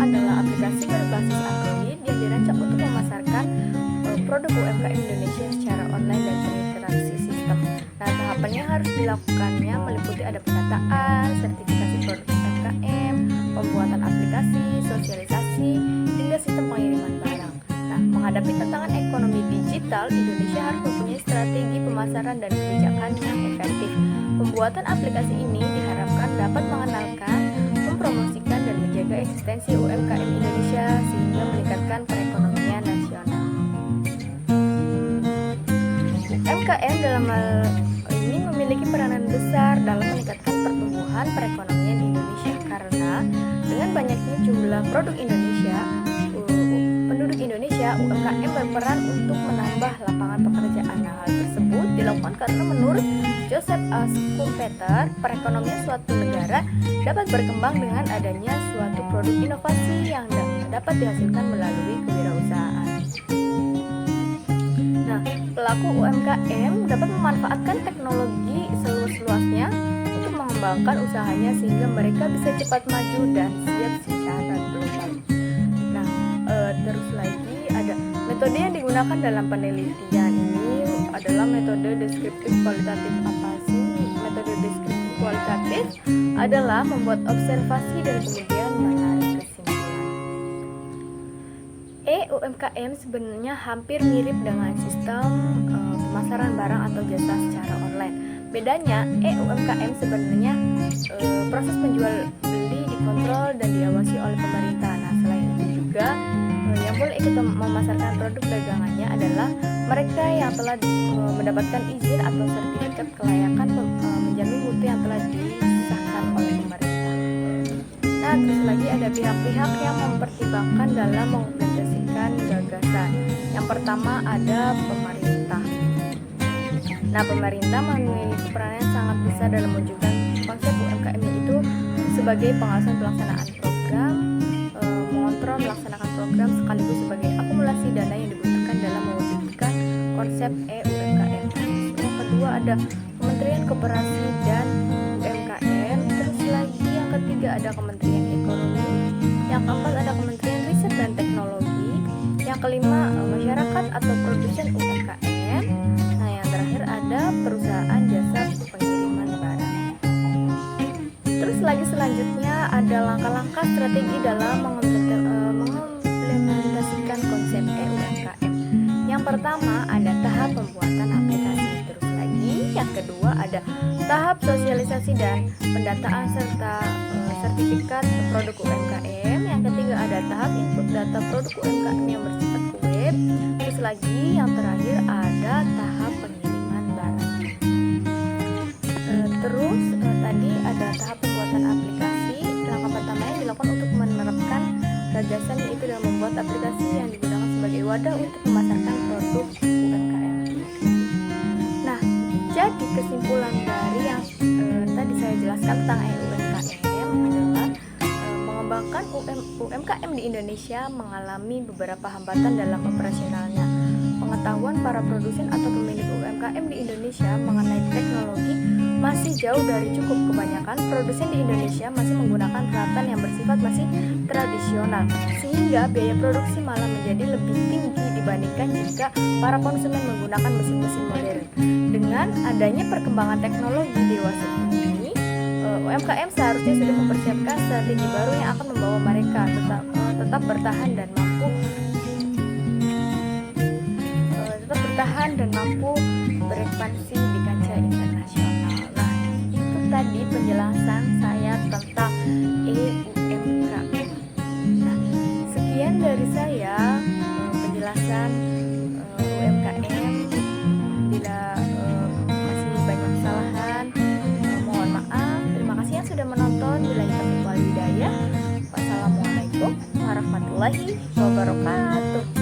adalah aplikasi berbasis Android yang dirancang untuk memasarkan produk UMKM Indonesia secara online dan terintegrasi sistem. Nah, tahapan yang harus dilakukannya meliputi ada pendataan, sertifikasi produk UMKM, pembuatan aplikasi, sosialisasi, hingga sistem pengiriman barang. Nah, menghadapi tantangan ekonomi digital, Indonesia harus mempunyai strategi pemasaran dan kebijakan yang efektif. Pembuatan aplikasi ini diharapkan dapat mengenalkan, mempromosikan, dan menjaga eksistensi UMKM Indonesia sehingga meningkatkan perekonomian nasional. UMKM dalam hal ini memiliki peranan besar dalam meningkatkan pertumbuhan perekonomian Indonesia karena dengan banyaknya jumlah penduduk Indonesia, UMKM berperan untuk menambah lapangan pekerjaan. Nah, hal tersebut dilakukan karena menurut Joseph A. Schumpeter, perekonomian suatu negara dapat berkembang dengan adanya suatu produk inovasi yang dapat dihasilkan melalui kewirausahaan. Nah, pelaku UMKM dapat memanfaatkan teknologi seluas-luasnya untuk mengembangkan usahanya sehingga mereka bisa cepat maju dan siap secara global. Nah, terus lagi ada metode yang digunakan dalam penelitian ini adalah metode deskriptif kualitatif. Apa sih metode deskriptif kualitatif? Adalah membuat observasi dan kemudian menarik kesimpulan. UMKM sebenarnya hampir mirip dengan sistem pemasaran barang atau jasa secara online. Bedanya, UMKM sebenarnya proses penjual beli dikontrol dan diawasi oleh pemerintah. Nah, selain itu juga yang boleh ikut memasarkan produk dagangannya adalah mereka yang telah mendapatkan izin atau sertifikat kelayakan menjamin mutu yang telah disahkan oleh pemerintah. Nah, terus lagi ada pihak-pihak yang mempertimbangkan dalam mengimplementasikan gagasan. Yang pertama ada pemerintah. Nah, pemerintah memiliki peran yang sangat besar dalam mewujudkan konsep UMKM itu sebagai pengawasan pelaksanaan program, mengontrol melaksanakan program sekaligus sebagai akumulasi dana yang dibutuhkan dalam mewujudkan konsep UMKM. Yang kedua ada Kementerian Koperasi dan UMKM. Terus lagi yang ketiga ada Kementerian Ekonomi. Yang keempat ada Kementerian Riset dan Teknologi. Yang kelima masyarakat atau produsen UMKM. Nah, yang terakhir ada perusahaan jasa pengiriman barang. Terus lagi selanjutnya ada langkah-langkah strategi dalam mengimplementasikan konsep UMKM. Yang pertama ada tahap pembuatan aplikasi. Terus lagi yang kedua ada tahap sosialisasi dan pendataan serta sertifikat produk UMKM. Yang ketiga ada tahap input data produk UMKM yang bersifat web. Terus lagi yang terakhir ada tahap pengiriman barang. Terus tadi ada tahap pembuatan aplikasi. Langkah pertama yang dilakukan untuk menerapkan gagasan yaitu dalam membuat aplikasi yang digunakan sebagai wadah untuk memasarkan produk UMKM. Nah, jadi kesimpulan dari yang tadi saya jelaskan tentang UMKM adalah mengembangkan UMKM di Indonesia mengalami beberapa hambatan dalam operasionalnya. Pengetahuan para produsen atau pemilik UMKM di Indonesia mengenai teknologi masih jauh dari cukup. Kebanyakan produsen di Indonesia masih menggunakan peralatan yang bersifat masih tradisional, sehingga biaya produksi malah menjadi lebih tinggi dibandingkan jika para konsumen menggunakan mesin-mesin modern. Dengan adanya perkembangan teknologi dewasa ini, UMKM seharusnya sudah mempersiapkan strategi baru yang akan membawa mereka tetap bertahan dan mampu berekspansi di kancah internasional. Nah, itu tadi penjelasan saya tentang UMKM. Nah, sekian dari saya penjelasan UMKM. Bila masih banyak kesalahan, mohon maaf. Terima kasih yang sudah menonton. Billahi taufiq wal hidayah. Wassalamualaikum warahmatullahi wabarakatuh.